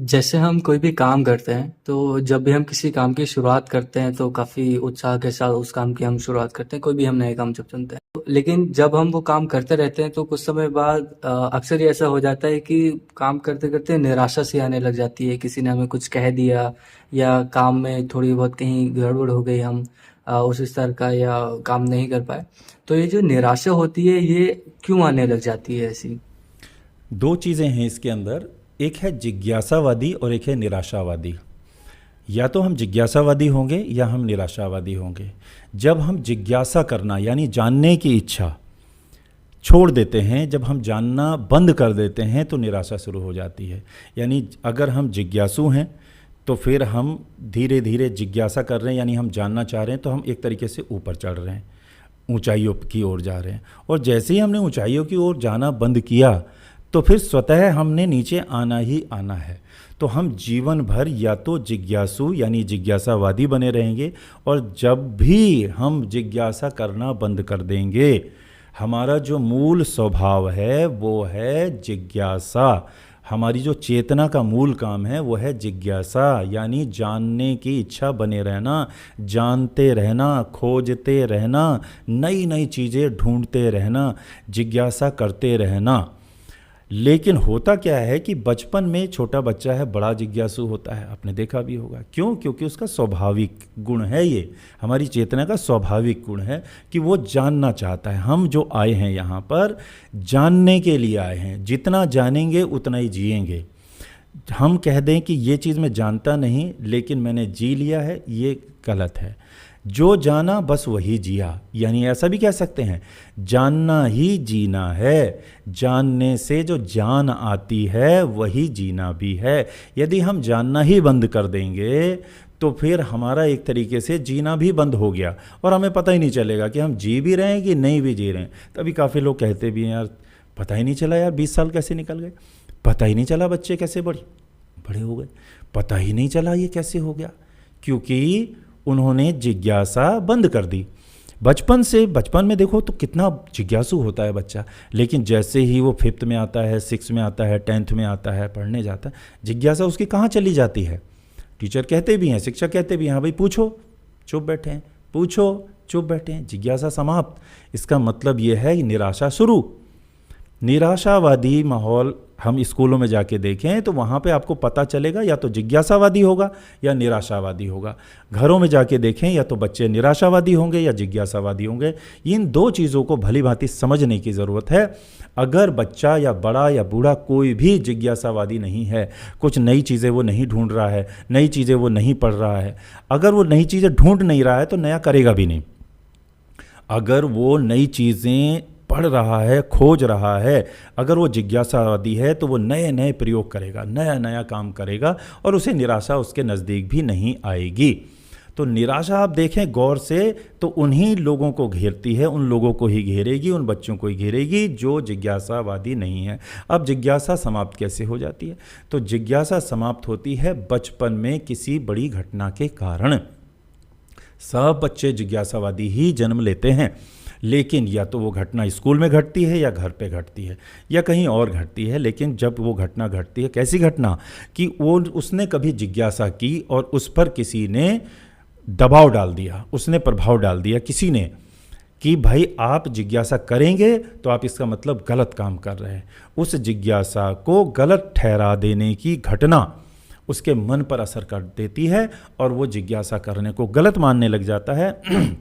जैसे हम कोई भी काम करते हैं तो जब भी हम किसी काम की शुरुआत करते हैं तो काफ़ी उत्साह के साथ उस काम की हम शुरुआत करते हैं, कोई भी हम नए काम जब चुनते हैं लेकिन जब हम वो काम करते रहते हैं तो कुछ समय बाद अक्सर ही ऐसा हो जाता है कि काम करते करते निराशा सी आने लग जाती है। किसी ने हमें कुछ कह दिया या काम में थोड़ी बहुत कहीं गड़बड़ हो गई, हम उस स्तर का या काम नहीं कर पाए। तो ये जो निराशा होती है ये क्यों आने लग जाती है ऐसी? दो चीज़ें हैं इसके अंदर। एक है जिज्ञासावादी और एक है निराशावादी। या तो हम जिज्ञासावादी होंगे या हम निराशावादी होंगे। जब हम जिज्ञासा करना यानी जानने की इच्छा छोड़ देते हैं, जब हम जानना बंद कर देते हैं तो निराशा शुरू हो जाती है। यानी अगर हम जिज्ञासु हैं तो फिर हम धीरे धीरे जिज्ञासा कर रहे हैं, यानी हम जानना चाह रहे हैं, तो हम एक तरीके से ऊपर चढ़ रहे हैं, ऊंचाइयों की ओर जा रहे हैं। और जैसे ही हमने ऊंचाइयों की ओर जाना बंद किया तो फिर स्वतः हमने नीचे आना ही आना है। तो हम जीवन भर या तो जिज्ञासु यानी जिज्ञासावादी बने रहेंगे, और जब भी हम जिज्ञासा करना बंद कर देंगे, हमारा जो मूल स्वभाव है वो है जिज्ञासा। हमारी जो चेतना का मूल काम है वो है जिज्ञासा, यानी जानने की इच्छा बने रहना, जानते रहना, खोजते रहना, नई नई चीज़ें ढूंढते रहना, जिज्ञासा करते रहना। लेकिन होता क्या है कि बचपन में छोटा बच्चा है, बड़ा जिज्ञासु होता है, आपने देखा भी होगा। क्यों? क्योंकि उसका स्वाभाविक गुण है, ये हमारी चेतना का स्वाभाविक गुण है कि वो जानना चाहता है। हम जो आए हैं यहाँ पर जानने के लिए आए हैं, जितना जानेंगे उतना ही जिएंगे। हम कह दें कि ये चीज़ मैं जानता नहीं लेकिन मैंने जी लिया है, ये गलत है। जो जाना बस वही जिया, यानी ऐसा भी कह सकते हैं, जानना ही जीना है। जानने से जो जान आती है वही जीना भी है। यदि हम जानना ही बंद कर देंगे तो फिर हमारा एक तरीके से जीना भी बंद हो गया, और हमें पता ही नहीं चलेगा कि हम जी भी रहे हैं कि नहीं भी जी रहे हैं। तभी काफ़ी लोग कहते भी हैं, यार पता ही नहीं चला, यार 20 साल कैसे निकल गए, पता ही नहीं चला बच्चे कैसे बड़े हो गए, पता ही नहीं चला ये कैसे हो गया, क्योंकि उन्होंने जिज्ञासा बंद कर दी। बचपन में देखो तो कितना जिज्ञासु होता है बच्चा, लेकिन जैसे ही वो 5th में आता है, 6th में आता है, 10th में आता है, पढ़ने जाता है, जिज्ञासा उसकी कहाँ चली जाती है। टीचर कहते भी हैं, शिक्षक कहते भी हैं, हाँ भाई पूछो, चुप बैठे हैं, पूछो, चुप बैठे हैं, जिज्ञासा समाप्त। इसका मतलब ये है कि निराशा शुरू। निराशावादी माहौल हम स्कूलों में जाके देखें तो वहाँ पे आपको पता चलेगा या तो जिज्ञासावादी होगा या निराशावादी होगा। घरों में जाके देखें या तो बच्चे निराशावादी होंगे या जिज्ञासावादी होंगे। इन दो चीज़ों को भली भांति समझने की ज़रूरत है। अगर बच्चा या बड़ा या बूढ़ा कोई भी जिज्ञासावादी नहीं है, कुछ नई चीज़ें वो नहीं ढूंढ रहा है, नई चीज़ें वो नहीं पढ़ रहा है, अगर वो नई चीज़ें ढूंढ नहीं रहा है तो नया करेगा भी नहीं। अगर वो नई चीज़ें पढ़ रहा है, खोज रहा है, अगर वो जिज्ञासावादी है तो वो नए नए प्रयोग करेगा, नया नया काम करेगा, और उसे निराशा उसके नज़दीक भी नहीं आएगी। तो निराशा आप देखें गौर से तो उन्हीं लोगों को घेरती है, उन लोगों को ही घेरेगी, उन बच्चों को ही घेरेगी जो जिज्ञासावादी नहीं है। अब जिज्ञासा समाप्त कैसे हो जाती है? तो जिज्ञासा समाप्त होती है बचपन में किसी बड़ी घटना के कारण। सब बच्चे जिज्ञासावादी ही जन्म लेते हैं, लेकिन या तो वो घटना स्कूल में घटती है या घर पे घटती है या कहीं और घटती है। लेकिन जब वो घटना घटती है, कैसी घटना कि वो उसने कभी जिज्ञासा की और उस पर किसी ने दबाव डाल दिया, उसने प्रभाव डाल दिया किसी ने कि भाई आप जिज्ञासा करेंगे तो आप इसका मतलब गलत काम कर रहे हैं। उस जिज्ञासा को गलत ठहरा देने की घटना उसके मन पर असर कर देती है और वो जिज्ञासा करने को गलत मानने लग जाता है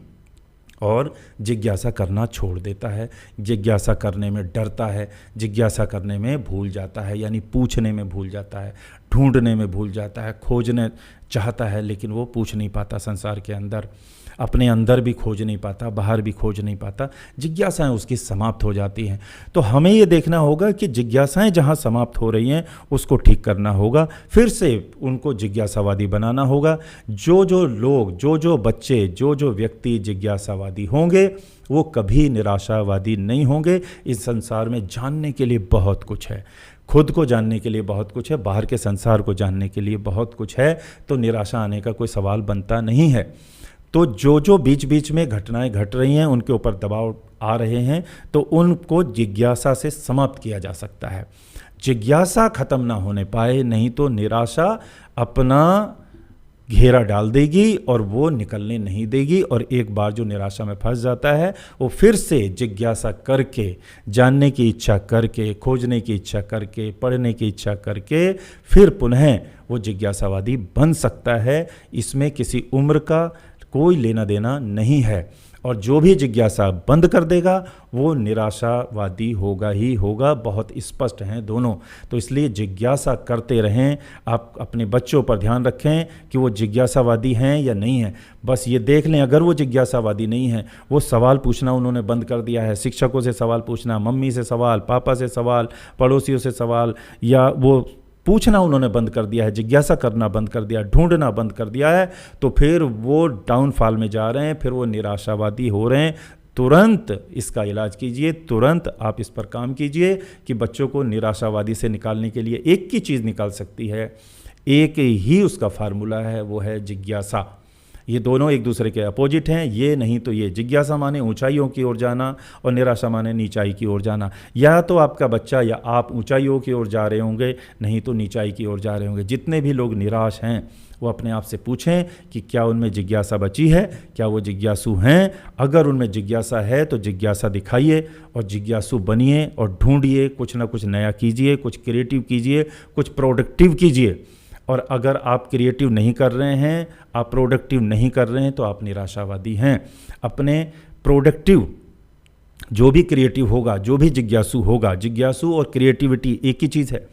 और जिज्ञासा करना छोड़ देता है। जिज्ञासा करने में डरता है, जिज्ञासा करने में भूल जाता है, यानी पूछने में भूल जाता है, ढूंढने में भूल जाता है, खोजने चाहता है लेकिन वो पूछ नहीं पाता। संसार के अंदर अपने अंदर भी खोज नहीं पाता, बाहर भी खोज नहीं पाता, जिज्ञासाएं उसकी समाप्त हो जाती हैं। तो हमें ये देखना होगा कि जिज्ञासाएं जहाँ समाप्त हो रही हैं उसको ठीक करना होगा, फिर से उनको जिज्ञासावादी बनाना होगा। जो जो लोग, जो जो बच्चे, जो जो व्यक्ति जिज्ञासावादी होंगे वो कभी निराशावादी नहीं होंगे। इस संसार में जानने के लिए बहुत कुछ है, खुद को जानने के लिए बहुत कुछ है, बाहर के संसार को जानने के लिए बहुत कुछ है, तो निराशा आने का कोई सवाल बनता नहीं है। तो जो जो बीच बीच में घटनाएं घट रही हैं, उनके ऊपर दबाव आ रहे हैं, तो उनको जिज्ञासा से समाप्त किया जा सकता है। जिज्ञासा खत्म ना होने पाए, नहीं तो निराशा अपना घेरा डाल देगी और वो निकलने नहीं देगी। और एक बार जो निराशा में फंस जाता है वो फिर से जिज्ञासा करके, जानने की इच्छा करके, खोजने की इच्छा करके, पढ़ने की इच्छा करके फिर पुनः वो जिज्ञासावादी बन सकता है। इसमें किसी उम्र का कोई लेना देना नहीं है। और जो भी जिज्ञासा बंद कर देगा वो निराशावादी होगा ही होगा। बहुत स्पष्ट हैं दोनों। तो इसलिए जिज्ञासा करते रहें। आप अपने बच्चों पर ध्यान रखें कि वो जिज्ञासावादी हैं या नहीं हैं। बस ये देख लें, अगर वो जिज्ञासावादी नहीं है, वो सवाल पूछना उन्होंने बंद कर दिया है, शिक्षकों से सवाल पूछना, मम्मी से सवाल, पापा से सवाल, पड़ोसियों से सवाल, या वो पूछना उन्होंने बंद कर दिया है, जिज्ञासा करना बंद कर दिया, ढूंढना बंद कर दिया है, तो फिर वो डाउनफॉल में जा रहे हैं, फिर वो निराशावादी हो रहे हैं। तुरंत इसका इलाज कीजिए, तुरंत आप इस पर काम कीजिए कि बच्चों को निराशावादी से निकालने के लिए एक ही चीज़ निकाल सकती है, एक ही उसका फार्मूला है, वो है जिज्ञासा। ये दोनों एक दूसरे के अपोजिट हैं, ये नहीं तो ये। जिज्ञासा माने ऊंचाइयों की ओर जाना और निराशा माने नीचाई की ओर जाना। या तो आपका बच्चा या आप ऊंचाइयों की ओर जा रहे होंगे, नहीं तो नीचाई की ओर जा रहे होंगे। जितने भी लोग निराश हैं वो अपने आप से पूछें कि क्या उनमें जिज्ञासा बची है, क्या वो जिज्ञासु हैं। अगर उनमें जिज्ञासा है तो जिज्ञासा दिखाइए और जिज्ञासु बनिए और ढूंढिए, कुछ ना कुछ नया कीजिए, कुछ क्रिएटिव कीजिए, कुछ प्रोडक्टिव कीजिए। और अगर आप क्रिएटिव नहीं कर रहे हैं, आप प्रोडक्टिव नहीं कर रहे हैं, तो आप निराशावादी हैं। अपने प्रोडक्टिव, जो भी क्रिएटिव होगा, जो भी जिज्ञासु होगा, जिज्ञासु और क्रिएटिविटी एक ही चीज़ है।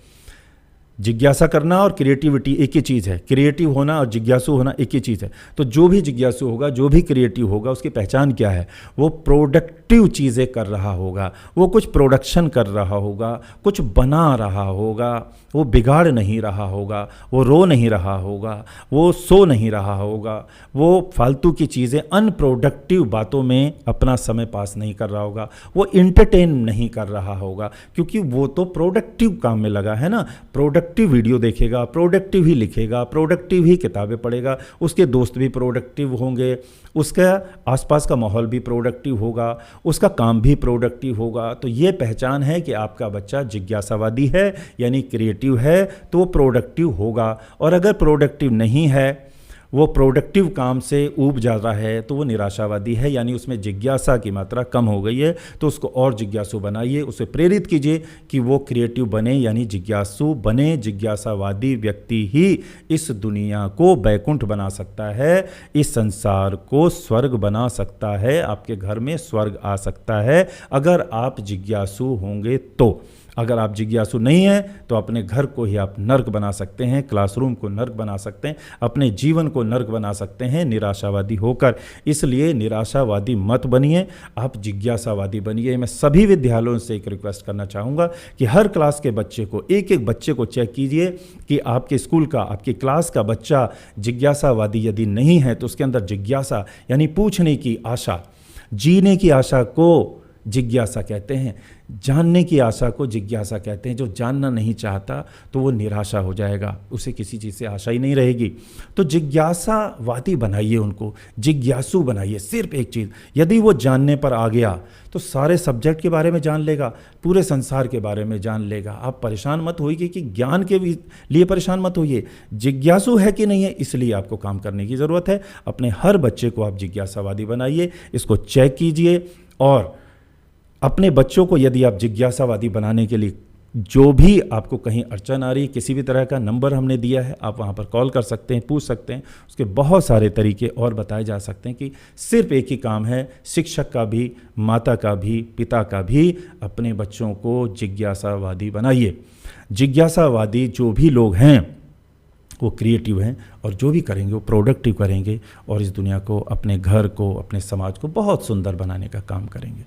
जिज्ञासा करना और क्रिएटिविटी एक ही चीज़ है। क्रिएटिव होना और जिज्ञासु होना एक ही चीज़ है। तो जो भी जिज्ञासु होगा, जो भी क्रिएटिव होगा, उसकी पहचान क्या है? वो प्रोडक्टिव चीज़ें कर रहा होगा, वो कुछ प्रोडक्शन कर रहा होगा, कुछ बना रहा होगा, वो बिगाड़ नहीं रहा होगा, वो रो नहीं रहा होगा, वो सो नहीं रहा होगा, वो फालतू की चीज़ें, अनप्रोडक्टिव बातों में अपना समय पास नहीं कर रहा होगा, वो इंटरटेन नहीं कर रहा होगा, क्योंकि वो तो प्रोडक्टिव काम में लगा है ना। प्रोडक्टिव वीडियो देखेगा, प्रोडक्टिव ही लिखेगा, प्रोडक्टिव ही किताबें पढ़ेगा, उसके दोस्त भी प्रोडक्टिव होंगे, उसका आसपास का माहौल भी प्रोडक्टिव होगा, उसका काम भी प्रोडक्टिव होगा। तो ये पहचान है कि आपका बच्चा जिज्ञासावादी है, यानी क्रिएटिव है, तो वो प्रोडक्टिव होगा। और अगर प्रोडक्टिव नहीं है, वो प्रोडक्टिव काम से ऊब जाता है, तो वो निराशावादी है, यानी उसमें जिज्ञासा की मात्रा कम हो गई है। तो उसको और जिज्ञासु बनाइए, उसे प्रेरित कीजिए कि वो क्रिएटिव बने, यानी जिज्ञासु बने। जिज्ञासावादी व्यक्ति ही इस दुनिया को बैकुंठ बना सकता है, इस संसार को स्वर्ग बना सकता है, आपके घर में स्वर्ग आ सकता है, अगर आप जिज्ञासु होंगे तो। अगर आप जिज्ञासु नहीं हैं तो अपने घर को ही आप नर्क बना सकते हैं, क्लासरूम को नर्क बना सकते हैं, अपने जीवन को नर्क बना सकते हैं निराशावादी होकर। इसलिए निराशावादी मत बनिए, आप जिज्ञासावादी बनिए। मैं सभी विद्यालयों से एक रिक्वेस्ट करना चाहूँगा कि हर क्लास के बच्चे को, एक एक बच्चे को चेक कीजिए कि आपके स्कूल का, आपकी क्लास का बच्चा जिज्ञासावादी यदि नहीं है तो उसके अंदर जिज्ञासा यानी पूछने की आशा, जीने की आशा को जिज्ञासा कहते हैं, जानने की आशा को जिज्ञासा कहते हैं। जो जानना नहीं चाहता तो वो निराशा हो जाएगा, उसे किसी चीज़ से आशा ही नहीं रहेगी। तो जिज्ञासावादी बनाइए उनको, जिज्ञासु बनाइए। सिर्फ एक चीज़, यदि वो जानने पर आ गया तो सारे सब्जेक्ट के बारे में जान लेगा, पूरे संसार के बारे में जान लेगा। आप परेशान मत होइए कि ज्ञान के लिए परेशान मत होइए, जिज्ञासु है कि नहीं है इसलिए आपको काम करने की ज़रूरत है। अपने हर बच्चे को आप जिज्ञासावादी बनाइए, इसको चेक कीजिए। और अपने बच्चों को यदि आप जिज्ञासावादी बनाने के लिए जो भी आपको कहीं अड़चन आ रही, किसी भी तरह का नंबर हमने दिया है, आप वहाँ पर कॉल कर सकते हैं, पूछ सकते हैं। उसके बहुत सारे तरीके और बताए जा सकते हैं कि सिर्फ एक ही काम है, शिक्षक का भी, माता का भी, पिता का भी, अपने बच्चों को जिज्ञासावादी बनाइए। जिज्ञासावादी जो भी लोग हैं वो क्रिएटिव हैं, और जो भी करेंगे वो प्रोडक्टिव करेंगे, और इस दुनिया को, अपने घर को, अपने समाज को बहुत सुंदर बनाने का काम करेंगे।